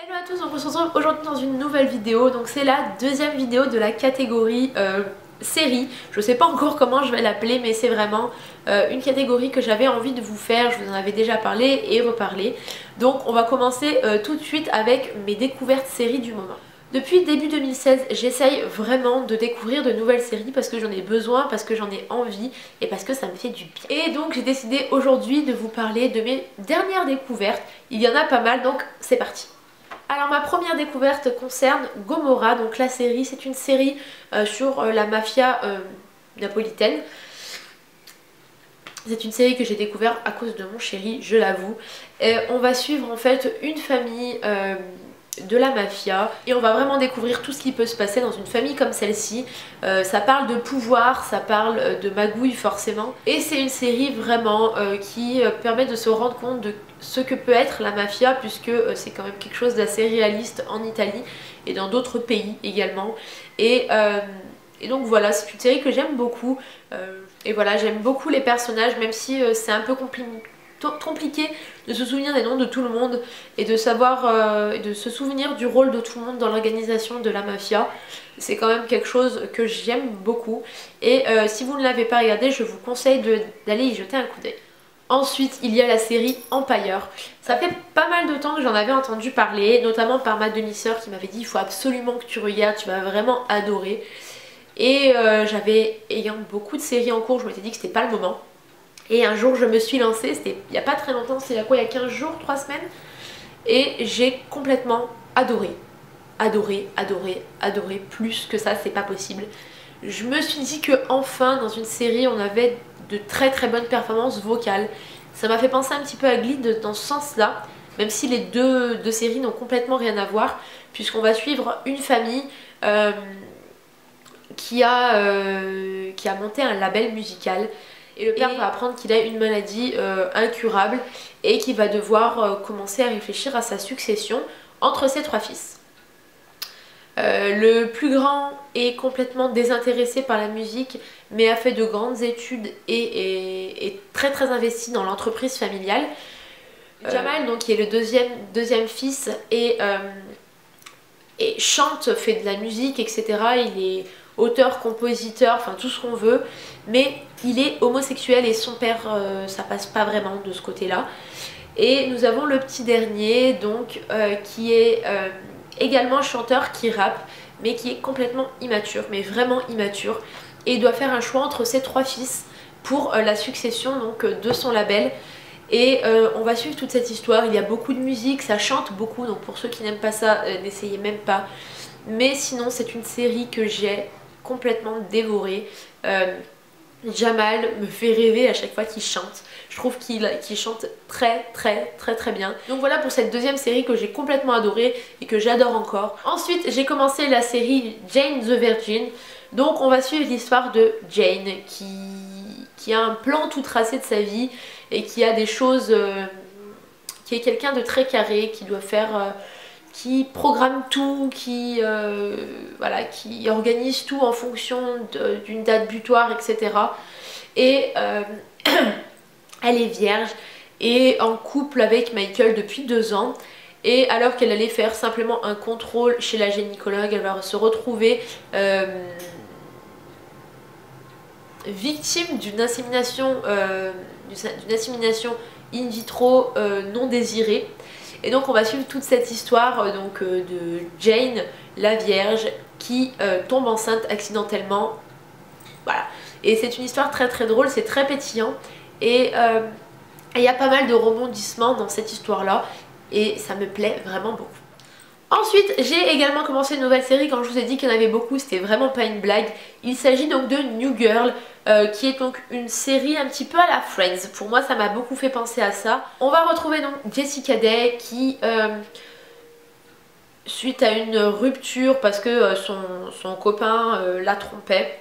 Hello à tous, on se retrouve aujourd'hui dans une nouvelle vidéo. Donc c'est la deuxième vidéo de la catégorie série. Je sais pas encore comment je vais l'appeler, mais c'est vraiment une catégorie que j'avais envie de vous faire. Je vous en avais déjà parlé et reparlé. Donc on va commencer tout de suite avec mes découvertes séries du moment. Depuis début 2016, j'essaye vraiment de découvrir de nouvelles séries parce que j'en ai besoin, parce que j'en ai envie et parce que ça me fait du bien. Et donc j'ai décidé aujourd'hui de vous parler de mes dernières découvertes. Il y en a pas mal, donc c'est parti. Alors ma première découverte concerne Gomorrah, donc la série, c'est une série sur la mafia napolitaine. C'est une série que j'ai découverte à cause de mon chéri, je l'avoue. On va suivre en fait une famille de la mafia et on va vraiment découvrir tout ce qui peut se passer dans une famille comme celle-ci. Ça parle de pouvoir, ça parle de magouille forcément, et c'est une série vraiment qui permet de se rendre compte de ce que peut être la mafia, puisque c'est quand même quelque chose d'assez réaliste en Italie et dans d'autres pays également. Et donc voilà, c'est une série que j'aime beaucoup, et voilà, j'aime beaucoup les personnages, même si c'est un peu compliqué de se souvenir des noms de tout le monde et de savoir de se souvenir du rôle de tout le monde dans l'organisation de la mafia. C'est quand même quelque chose que j'aime beaucoup, et si vous ne l'avez pas regardé, je vous conseille d'aller y jeter un coup d'œil. Ensuite, il y a la série Empire. Ça fait pas mal de temps que j'en avais entendu parler, notamment par ma demi-sœur qui m'avait dit il faut absolument que tu regardes, tu vas vraiment adorer. Et ayant beaucoup de séries en cours, je m'étais dit que c'était pas le moment. Et un jour je me suis lancée, c'était il y a pas très longtemps, c'était il y a 15 jours, 3 semaines. Et j'ai complètement adoré. Adoré, adoré, adoré. Plus que ça, c'est pas possible. Je me suis dit que enfin dans une série on avait de très très bonnes performances vocales. Ça m'a fait penser un petit peu à Glee dans ce sens là, même si les deux séries n'ont complètement rien à voir, puisqu'on va suivre une famille qui a monté un label musical, et le père va apprendre qu'il a une maladie incurable et qu'il va devoir commencer à réfléchir à sa succession entre ses 3 fils. Le plus grand est complètement désintéressé par la musique, mais a fait de grandes études et est très très investi dans l'entreprise familiale. Jamal, donc, qui est le deuxième fils, et chante, fait de la musique, etc. Il est auteur, compositeur, enfin tout ce qu'on veut, mais il est homosexuel et son père, ça passe pas vraiment de ce côté-là. Et nous avons le petit dernier, donc, qui est également chanteur, qui rappe, mais qui est complètement immature, mais vraiment immature, et il doit faire un choix entre ses 3 fils pour la succession donc de son label. Et on va suivre toute cette histoire. Il y a beaucoup de musique, ça chante beaucoup, donc pour ceux qui n'aiment pas ça, n'essayez même pas. Mais sinon c'est une série que j'ai complètement dévorée. Jamal me fait rêver à chaque fois qu'il chante. Je trouve qu'il chante très très très très bien. Donc voilà pour cette deuxième série que j'ai complètement adorée et que j'adore encore. Ensuite j'ai commencé la série Jane the Virgin. Donc on va suivre l'histoire de Jane qui a un plan tout tracé de sa vie et qui a des choses... qui est quelqu'un de très carré, qui doit faire... qui programme tout, voilà, qui organise tout en fonction d'une date butoir, etc. Et elle est vierge et en couple avec Michael depuis 2 ans. Et alors qu'elle allait faire simplement un contrôle chez la gynécologue, elle va se retrouver victime d'une insémination in vitro non désirée. Et donc on va suivre toute cette histoire de Jane, la vierge, qui tombe enceinte accidentellement. Voilà. Et c'est une histoire très très drôle, c'est très pétillant. Et il y a pas mal de rebondissements dans cette histoire-là. Et ça me plaît vraiment beaucoup. Ensuite, j'ai également commencé une nouvelle série. Quand je vous ai dit qu'il y en avait beaucoup, c'était vraiment pas une blague. Il s'agit donc de New Girl, qui est donc une série un petit peu à la Friends. Pour moi, ça m'a beaucoup fait penser à ça. On va retrouver donc Jessica Day qui, suite à une rupture parce que son copain la trompait,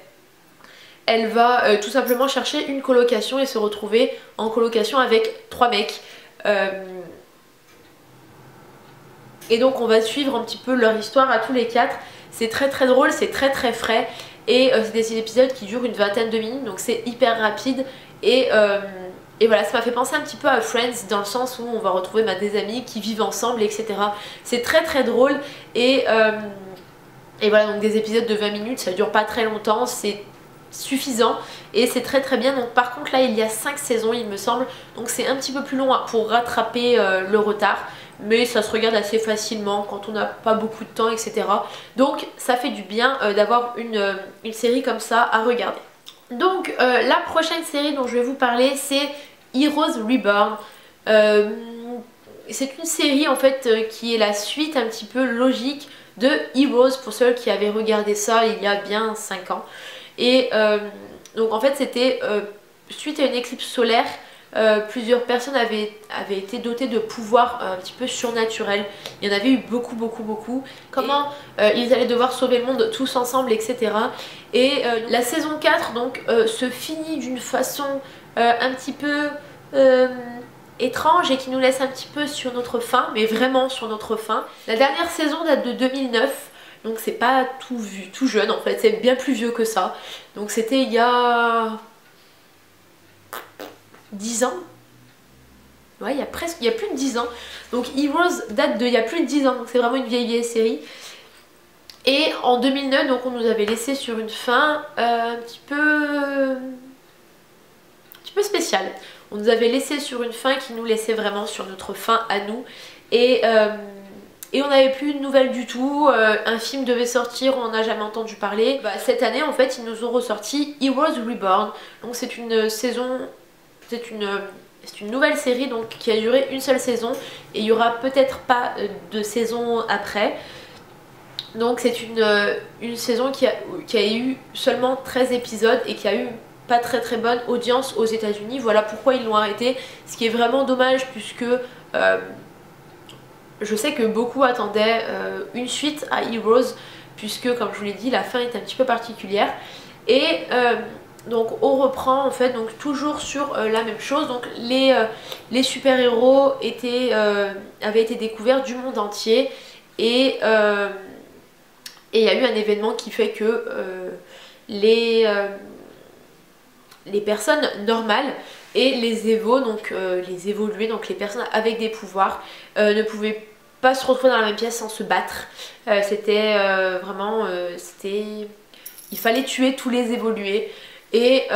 elle va tout simplement chercher une colocation et se retrouver en colocation avec 3 mecs. Et donc on va suivre un petit peu leur histoire à tous les 4. C'est très très drôle, c'est très très frais. Et c'est des épisodes qui durent une vingtaine de minutes, donc c'est hyper rapide. Et Et voilà, ça m'a fait penser un petit peu à Friends dans le sens où on va retrouver des amis qui vivent ensemble, etc. C'est très très drôle et voilà, donc des épisodes de 20 minutes, ça dure pas très longtemps, c'est suffisant et c'est très très bien. Donc par contre là il y a 5 saisons il me semble, donc c'est un petit peu plus long pour rattraper le retard, mais ça se regarde assez facilement quand on n'a pas beaucoup de temps, etc. Donc ça fait du bien d'avoir une série comme ça à regarder. Donc la prochaine série dont je vais vous parler c'est Heroes Reborn. C'est une série en fait qui est la suite un petit peu logique de Heroes pour ceux qui avaient regardé ça il y a bien 5 ans. Et donc en fait c'était suite à une éclipse solaire, plusieurs personnes avaient été dotées de pouvoirs un petit peu surnaturels. Il y en avait eu beaucoup. Comment ils allaient devoir sauver le monde tous ensemble, etc. Et la saison 4 donc se finit d'une façon un petit peu étrange et qui nous laisse un petit peu sur notre faim, mais vraiment sur notre faim. La dernière saison date de 2009. Donc c'est pas tout jeune en fait, c'est bien plus vieux que ça. Donc c'était il y a 10 ans. Ouais, il y a plus de 10 ans. Donc Heroes date de il y a plus de 10 ans, donc c'est vraiment une vieille série. Et en 2009, donc on nous avait laissé sur une fin un petit peu spéciale. On nous avait laissé sur une fin qui nous laissait vraiment sur notre faim à nous. Et on n'avait plus de nouvelles du tout. Un film devait sortir, on n'en a jamais entendu parler. Cette année en fait ils nous ont ressorti Heroes Reborn. Donc c'est une saison, c'est une nouvelle série donc, qui a duré une seule saison. Et il n'y aura peut-être pas de saison après. Donc c'est une saison qui a eu seulement 13 épisodes et qui a eu pas très bonne audience aux États-Unis. Voilà pourquoi ils l'ont arrêté. Ce qui est vraiment dommage puisque je sais que beaucoup attendaient une suite à Heroes puisque comme je vous l'ai dit la fin est un petit peu particulière. Et donc on reprend en fait donc toujours sur la même chose. Donc les super-héros avaient été découverts du monde entier et il y a eu un événement qui fait que les personnes normales et les évos, donc les évolués, donc les personnes avec des pouvoirs, ne pouvaient pas se retrouver dans la même pièce sans se battre. C'était vraiment... il fallait tuer tous les évolués. Et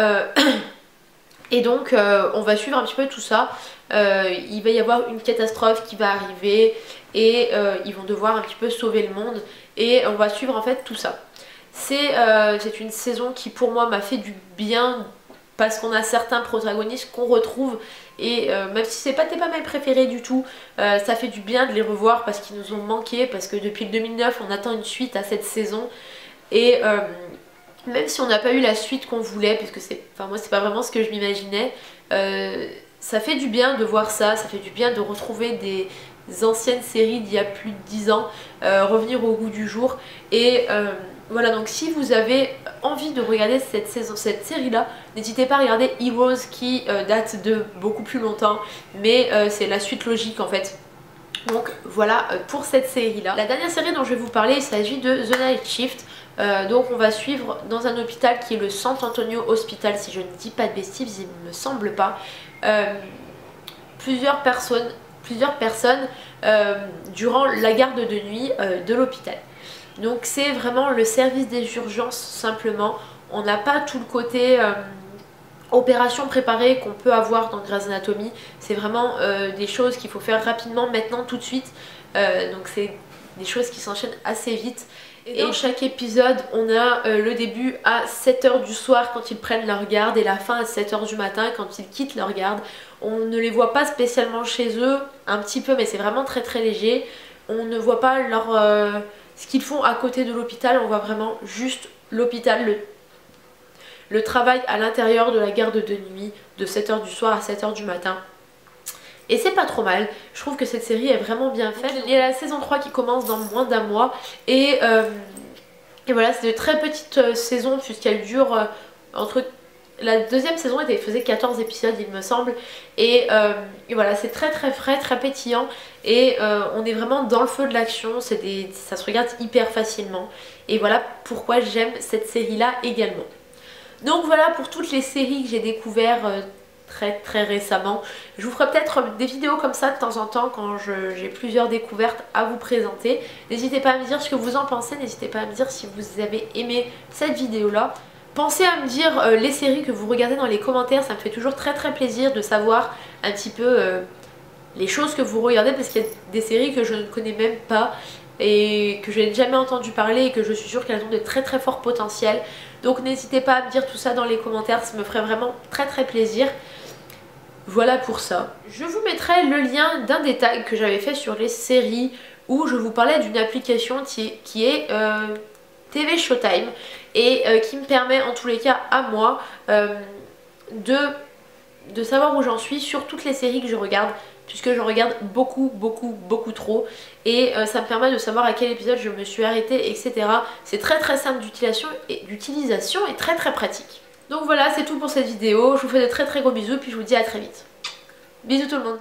donc on va suivre un petit peu tout ça. Il va y avoir une catastrophe qui va arriver et ils vont devoir un petit peu sauver le monde. Et on va suivre en fait tout ça. C'est une saison qui pour moi m'a fait du bien parce qu'on a certains protagonistes qu'on retrouve et même si c'est pas mes préférés du tout, ça fait du bien de les revoir parce qu'ils nous ont manqué, parce que depuis le 2009 on attend une suite à cette saison et même si on n'a pas eu la suite qu'on voulait, parce que moi c'est pas vraiment ce que je m'imaginais, ça fait du bien de voir ça fait du bien de retrouver des anciennes séries d'il y a plus de 10 ans revenir au goût du jour. Et voilà, donc si vous avez envie de regarder cette série là, n'hésitez pas à regarder Heroes qui date de beaucoup plus longtemps, mais c'est la suite logique en fait. Donc voilà pour cette série là. La dernière série dont je vais vous parler, il s'agit de The Night Shift. Donc on va suivre dans un hôpital qui est le San Antonio Hospital, si je ne dis pas de bêtises, il ne me semble pas, plusieurs personnes durant la garde de nuit de l'hôpital. Donc c'est vraiment le service des urgences simplement. On n'a pas tout le côté opération préparée qu'on peut avoir dans Grey's Anatomy. C'est vraiment des choses qu'il faut faire rapidement, maintenant, tout de suite. Donc c'est des choses qui s'enchaînent assez vite. Et dans chaque épisode, on a le début à 7 h du soir quand ils prennent leur garde et la fin à 7 h du matin quand ils quittent leur garde. On ne les voit pas spécialement chez eux, un petit peu, mais c'est vraiment très léger. On ne voit pas ce qu'ils font à côté de l'hôpital, on voit vraiment juste l'hôpital, le travail à l'intérieur de la garde de nuit de 7 h du soir à 7 h du matin. Et c'est pas trop mal, je trouve que cette série est vraiment bien faite. Il y a la saison 3 qui commence dans moins d'un mois et voilà, c'est de très petites saisons puisqu'elles durent entre... La deuxième saison faisait 14 épisodes il me semble et voilà, c'est très frais, très pétillant et on est vraiment dans le feu de l'action, ça se regarde hyper facilement et voilà pourquoi j'aime cette série là également. Donc voilà pour toutes les séries que j'ai découvertes très récemment. Je vous ferai peut-être des vidéos comme ça de temps en temps quand j'ai plusieurs découvertes à vous présenter. N'hésitez pas à me dire ce que vous en pensez, n'hésitez pas à me dire si vous avez aimé cette vidéo là. Pensez à me dire les séries que vous regardez dans les commentaires, ça me fait toujours très plaisir de savoir un petit peu les choses que vous regardez, parce qu'il y a des séries que je ne connais même pas et que je n'ai jamais entendu parler et que je suis sûre qu'elles ont de très forts potentiels. Donc n'hésitez pas à me dire tout ça dans les commentaires, ça me ferait vraiment très plaisir. Voilà pour ça. Je vous mettrai le lien d'un des tags que j'avais fait sur les séries où je vous parlais d'une application qui est TV Showtime et qui me permet en tous les cas à moi de savoir où j'en suis sur toutes les séries que je regarde, puisque je regarde beaucoup trop, et ça me permet de savoir à quel épisode je me suis arrêtée, etc. C'est très simple d'utilisation et très pratique. Donc voilà, c'est tout pour cette vidéo, je vous fais de très gros bisous, puis je vous dis à très vite. Bisous tout le monde.